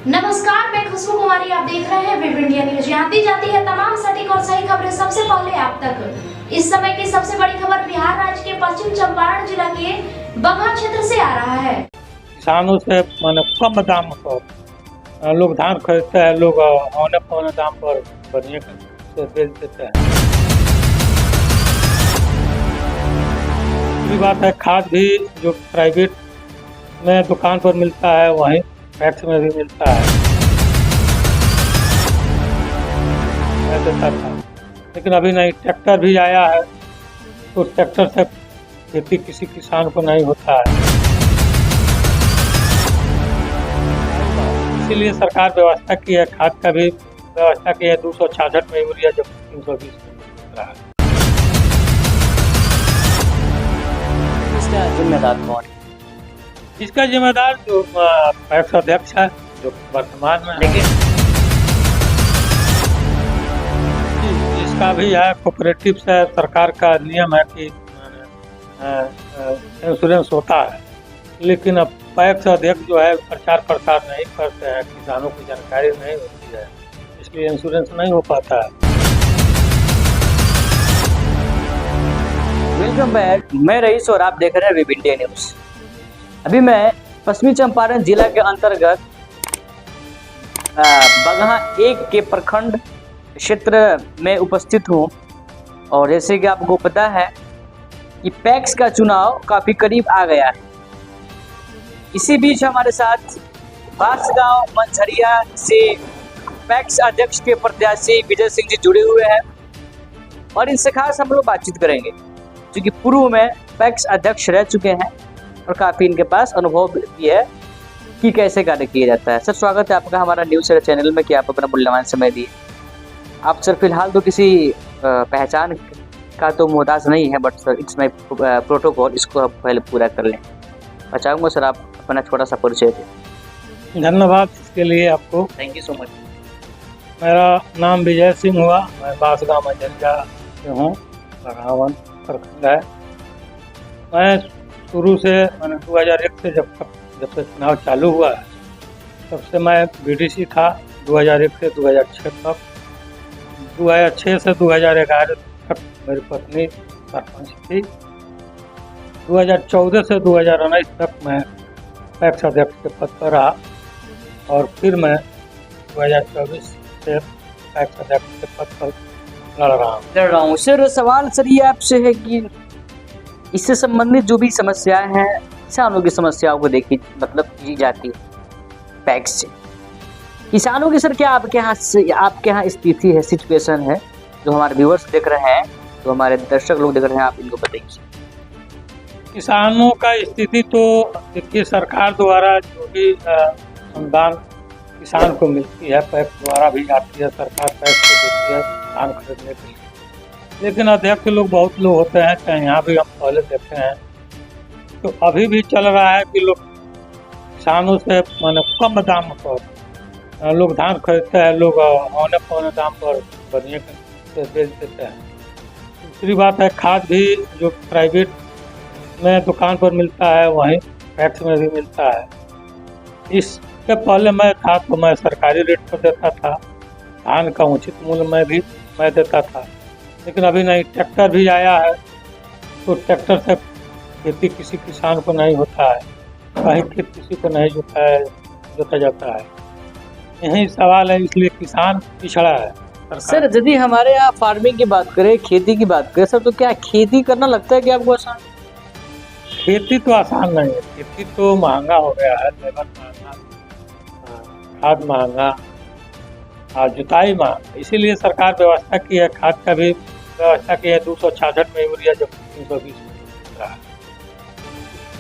नमस्कार, मैं खुशबू कुमारी। आप देख रहे हैं वेब इंडिया न्यूज। यहाँ दी जाती है तमाम सटीक और सही खबरें सबसे पहले आप तक। इस समय की सबसे बड़ी खबर बिहार राज्य के पश्चिम चंपारण जिला के बगहा क्षेत्र से आ रहा है। किसानों से माने कम दाम पर लोग धान खरीदते हैं, लोग औने पौने दाम पर बढ़िया से बेच देते हैं। दूसरी बात है, खाद भी जो प्राइवेट में दुकान पर मिलता है वहीं पैक्स में भी मिलता है। मैं देता था, लेकिन अभी नहीं। ट्रैक्टर भी आया है तो ट्रैक्टर से खेती किसी किसान को नहीं होता है। इसीलिए सरकार व्यवस्था की है, खाद का भी व्यवस्था की है। 266 में यूरिया जब 320 में मिल रहा है। इसका जिम्मेदार कौन है? इसका जिम्मेदार जो पैक्स अध्यक्ष है, जो वर्तमान में है। लेकिन इसका भी है, कोऑपरेटिव से सरकार का नियम है कि इंश्योरेंस होता है, लेकिन अब पैक्स अध्यक्ष जो है प्रचार प्रसार नहीं करते हैं, किसानों को जानकारी नहीं होती है, इसलिए इंश्योरेंस नहीं हो पाता है। वेलकम बैक, मैं रईस और आप देख रहे हैं वेब इंडिया न्यूज। अभी मैं पश्चिमी चंपारण जिला के अंतर्गत बगहा 1 के प्रखंड क्षेत्र में उपस्थित हूँ। और जैसे कि आपको पता है कि पैक्स का चुनाव काफ़ी करीब आ गया है। इसी बीच हमारे साथ बांसगांव मंझरिया से पैक्स अध्यक्ष के प्रत्याशी विजय सिंह जी जुड़े हुए हैं और इनसे खास हम लोग बातचीत करेंगे, क्योंकि पूर्व में पैक्स अध्यक्ष रह चुके हैं और काफ़ी इनके पास अनुभव भी है कि कैसे कार्य किया जाता है। सर, स्वागत है आपका हमारा न्यूज़ चैनल में कि आप अपना मूल्यवान समय दिए। आप सर फिलहाल तो किसी पहचान का तो मोहताज नहीं है, but sir it's my protocol, इसको आप पहले पूरा कर लें। मैं चाहूँगा सर आप अपना छोटा सा परिचय दें। धन्यवाद इसके लिए आपको। Thank you so much. मेरा नाम विजय सिंह हुआ, मैं बांसगांव मंझरिया से हूँ, बगहावन प्रखंड है। मैं शुरू से मैंने 2001 से जब से चुनाव चालू हुआ है तब से मैं बीडीसी था। 2001 से 2006 तक, 2006 से 2011 तक मेरी पत्नी सरपंच थी। 2014 से 2019 तक मैं पैक्स अध्यक्ष के पद पर रहा और फिर मैं 2024 से पैक्स अध्यक्ष के पद पर लड़ रहा हूँ। सर सवाल सर ये आपसे है कि इससे संबंधित जो भी समस्याएं हैं, किसानों की समस्याओं को देखी की जाती है पैक्स से। किसानों की सर क्या आपके यहाँ स्थिति है, सिचुएशन है, जो हमारे व्यूअर्स देख रहे हैं, जो हमारे दर्शक लोग देख रहे हैं, आप इनको बताइए। किसानों का स्थिति तो देखिए, सरकार द्वारा जो भी अनुदान किसान को मिलती है, पैक्स द्वारा भी आती है, सरकार पैक्स को देती है धान खरीदने के लिए। लेकिन अध्यक्ष लोग बहुत लोग होते हैं, चाहे यहाँ भी हम पहले देखे हैं, तो अभी भी चल रहा है कि लोग किसानों से माने कम दाम पर लोग धान खरीदते हैं, लोग औने पौने दाम पर बढ़िया से बेच देते हैं। दूसरी बात है, खाद भी जो प्राइवेट में दुकान पर मिलता है वहीं पैक्स में भी मिलता है। इसके पहले मैं था तो मैं सरकारी रेट पर देता था, धान का उचित मूल्य में भी मैं देता था, लेकिन अभी नहीं। ट्रैक्टर भी आया है तो ट्रैक्टर से खेती किसी किसान को नहीं होता है, कहीं खेत किसी को नहीं जोता जाता है। यही सवाल है, इसलिए किसान पिछड़ा है। सर यदि हमारे यहाँ फार्मिंग की बात करें, खेती की बात करें सर, तो क्या खेती करना लगता है कि आपको आसान? खेती तो आसान नहीं है, खेती तो महंगा हो गया है, लेबर महंगा, खाद महंगा और जुताई महंगा। इसीलिए सरकार व्यवस्था की है, खाद का भी व्यवस्था की है। 266 में यूरिया जब 320 में मिल रहा है,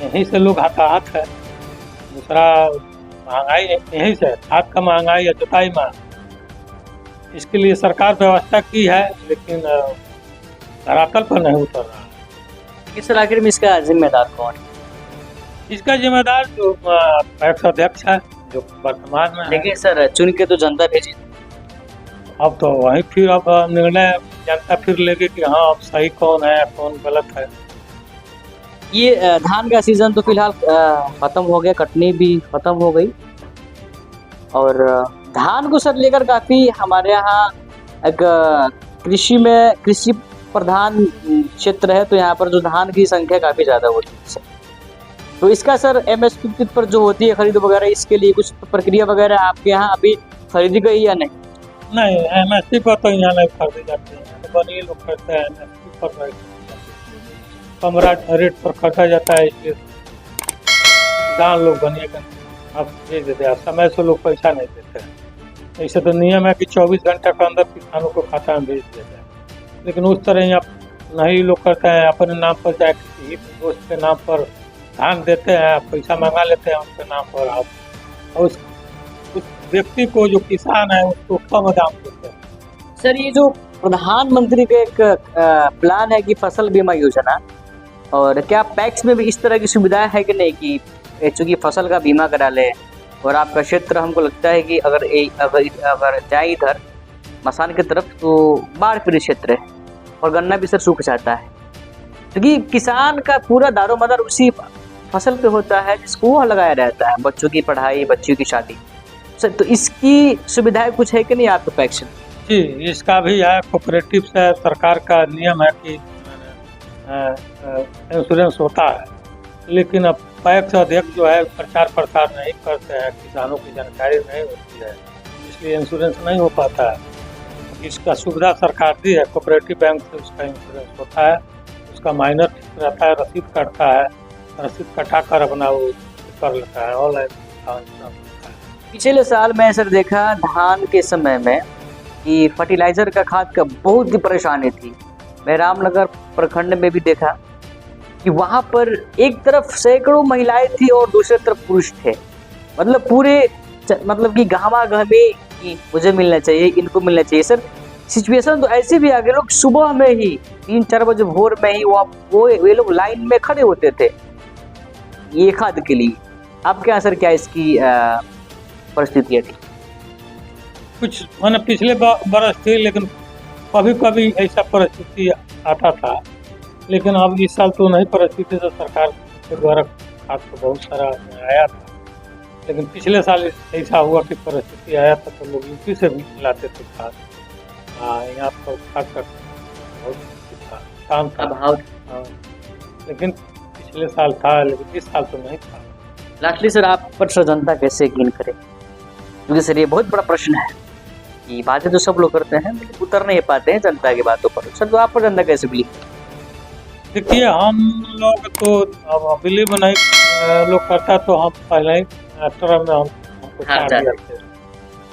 यहीं से लोग हताहत है। दूसरा महंगाई यहीं से, खाद का महंगाई या जुताई महंगा। इसके लिए सरकार व्यवस्था की है, लेकिन धरातल पर नहीं उतर रहा है। सर आखिर में इसका जिम्मेदार कौन है? इसका जिम्मेदार जो पैक्स अध्यक्ष है, जो वर्तमान में है। लेकिन सर चुन के तो जनता भेजी। अब तो वही फिर अब निर्णय जनता फिर लेगी कि हाँ अब सही कौन है कौन गलत है। ये धान का सीजन तो फिलहाल खत्म हो गया, कटनी भी खत्म हो गई। और धान को सर लेकर काफ़ी हमारे यहाँ एक कृषि प्रधान क्षेत्र है, तो यहाँ पर जो धान की संख्या काफ़ी ज़्यादा होती है सर। तो इसका सर MSP पर जो होती है खरीद वगैरह, इसके लिए कुछ प्रक्रिया वगैरह आपके यहाँ अभी खरीदी गई या नहीं? नहीं, MSP पर तो यहाँ नहीं खरीदी जाती है, तो बनिए लोग करते हैं, MSP पर नहीं कम रेट पर खरीदा जाता है, इसलिए किसान लोग बनिए का आप भेज देते हैं, समय से लोग पैसा नहीं देते हैं। ऐसे तो नियम है कि 24 घंटे के अंदर किसानों को खाता में भेज देते हैं, लेकिन उस तरह यहाँ नहीं लोग करते हैं। अपने नाम पर चाहे किसी दोस्त के नाम पर धान देते हैं, पैसा मंगा लेते हैं उनके नाम पर, आप और उस व्यक्ति को जो किसान है उसको कम दाम देते हैं। सर ये जो प्रधानमंत्री का एक प्लान है कि फसल बीमा योजना, और क्या पैक्स में भी इस तरह की सुविधा है कि नहीं कि चूँकि फसल का बीमा करा ले, और आपका क्षेत्र हमको लगता है कि अगर जाए इधर मसान की तरफ तो बाढ़ पीड़ित क्षेत्र है और गन्ना भी सर सूख जाता है, क्योंकि किसान का पूरा दारोमदार उसी फसल पे होता है जिसको वह लगाया रहता है, बच्चों की पढ़ाई, बच्चों की शादी। सर तो इसकी सुविधाएं कुछ है कि नहीं आपके पैक्स में? जी, इसका भी है, कोऑपरेटिव से सरकार का नियम है कि इंश्योरेंस होता है, लेकिन अब पैक्स अध्यक्ष जो है प्रचार प्रसार नहीं करते हैं, किसानों की जानकारी नहीं होती है, इसलिए इंश्योरेंस नहीं हो पाता है। इसका सुविधा सरकार दी है, कोऑपरेटिव बैंक से उसका इंश्योरेंस होता है, उसका माइनर ठीक रहता है, रसीद कटता है, रसीद कटा कर अपना वो कर लेता है, ऑनलाइन। पिछले साल मैं सर देखा धान के समय में कि फर्टिलाइजर का खाद का बहुत ही परेशानी थी। मैं रामनगर प्रखंड में भी देखा कि वहाँ पर एक तरफ सैकड़ों महिलाएं थी और दूसरी तरफ पुरुष थे, मतलब पूरे मतलब कि गहमा गहमी कि मुझे मिलना चाहिए, इनको मिलना चाहिए। सर सिचुएशन तो ऐसे भी आ गए, लोग सुबह में ही 3-4 बजे भोर में ही वे लोग लाइन में खड़े होते थे ये खाद के लिए। आपके यहाँ सर क्या इसकी परिस्थितियाँ थी? कुछ मैंने पिछले बरस थी, लेकिन कभी कभी ऐसा परिस्थिति आता था, लेकिन अब इस साल तो नहीं परिस्थिति, तो सरकार के द्वारा खाद तो बहुत सारा आया था, लेकिन पिछले साल ऐसा हुआ कि परिस्थिति आया था तो लोग यूपी से भी लाते थे खाद। यहाँ पर खाद का बहुत काम था, लेकिन पिछले साल था, लेकिन इस साल तो नहीं था। लास्टली सर आप पर सर जनता कैसे यकीन करे, क्योंकि सर ये बहुत बड़ा प्रश्न है कि बातें तो सब लोग करते हैं लेकिन उतर नहीं पाते हैं जनता की बातों पर। सर तो आप पर जनता कैसे बिलीव? देखिए, हम लोग तो अब बिलीव नहीं लोग करता तो हम पहले ही टर्म में हमको छाड़ दिया थे,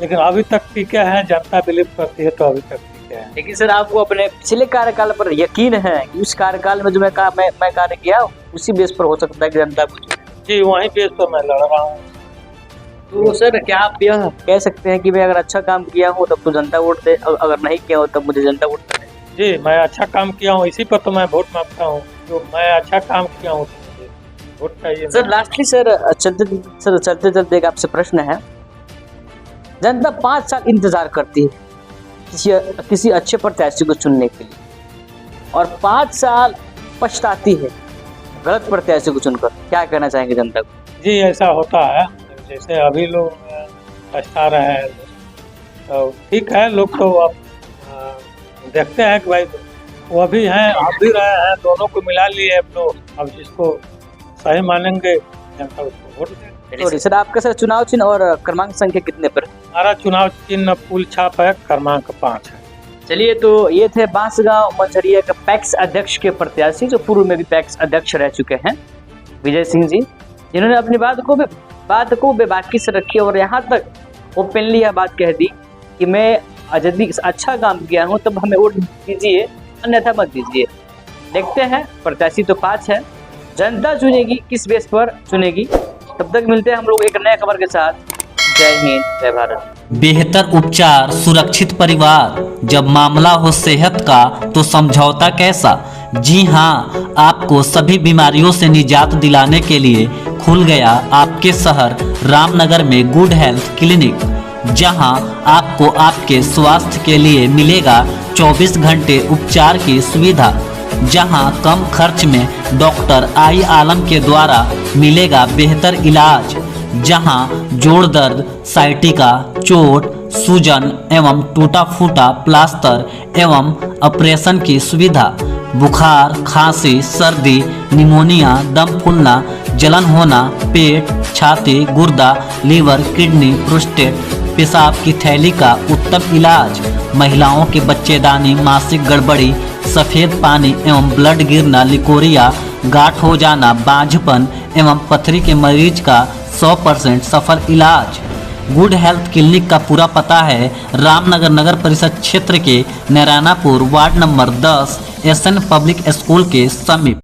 लेकिन अभी तक टीके हैं, जनता बिलीव करती है तो अभी तक टीके हैं। लेकिन सर आपको अपने पिछले कार्यकाल पर यकीन है कि उस कार्यकाल में जो मैं कार्य किया उसी बेस पर हो सकता है कि जनता को? जी, वहीं बेस पर मैं लड़ रहा हूँ। तो सर क्या आप यह कह सकते हैं कि मैं अगर अच्छा काम किया हूँ तब तो जनता वोट दे, अगर नहीं किया हो तब मुझे जनता वोट दे? जी, मैं अच्छा काम किया हूँ, इसी पर तो मैं वोट मांगता हूँ, तो मैं अच्छा काम किया हूँ तो मुझे वोट चाहिए। सर लास्टली सर चलते चलते एक आपसे प्रश्न है, जनता 5 साल इंतजार करती है किसी अच्छे प्रत्याशी को चुनने के लिए, और 5 साल पछताती है गलत प्रत्याशी को चुनकर, क्या कहना चाहेंगे जनता को? जी, ऐसा होता है, जैसे अभी लोग पछता रहे हैं, तो ठीक है, लोग तो अब देखते हैं कि भाई वो भी हैं, आप भी रहे हैं, दोनों को मिला लिए अब तो, अब जिसको सही मानेंगे जनता उसको वोट देंगे। सर आपका सर चुनाव चिन्ह और क्रमांक संख्या कितने पर? हमारा चुनाव चिन्ह फूल छाप है, क्रमांक 5 है। चलिए, तो ये थे बांसगांव मंझरिया के पैक्स अध्यक्ष के प्रत्याशी जो पूर्व में भी पैक्स अध्यक्ष रह चुके हैं, विजय सिंह जी, जिन्होंने अपनी बात को बेबाकी से रखी और यहाँ तक ओपनली यह बात कह दी कि मैं यदि अच्छा काम किया हूँ तब हमें वोट दीजिए, अन्यथा मत दीजिए। देखते हैं, प्रत्याशी तो 5 है, जनता चुनेगी, किस बेस पर चुनेगी। तब तक मिलते हैं हम लोग एक नए खबर के साथ। जय हिंद, जय भारत। बेहतर उपचार, सुरक्षित परिवार, जब मामला हो सेहत का तो समझौता कैसा। जी हाँ, आपको सभी बीमारियों से निजात दिलाने के लिए खुल गया आपके शहर रामनगर में गुड हेल्थ क्लिनिक, जहां आपको आपके स्वास्थ्य के लिए मिलेगा 24 घंटे उपचार की सुविधा, जहां कम खर्च में डॉक्टर आई आलम के द्वारा मिलेगा बेहतर इलाज। जहां जोड़ दर्द, साइटिका, चोट, सूजन एवं टूटा फूटा प्लास्टर एवं ऑपरेशन की सुविधा, बुखार, खांसी, सर्दी, निमोनिया, दम फूलना, जलन होना, पेट, छाती, गुर्दा, लीवर, किडनी, प्रोस्टेट, पेशाब की थैली का उत्तम इलाज, महिलाओं के बच्चेदानी, मासिक गड़बड़ी, सफ़ेद पानी एवं ब्लड गिरना, लिकोरिया, गांठ हो जाना, बांझपन एवं पथरी के मरीज का 100% सफल इलाज। गुड हेल्थ क्लिनिक का पूरा पता है रामनगर नगर परिषद क्षेत्र के Narayanapur ward number 10 SN public school के समीप।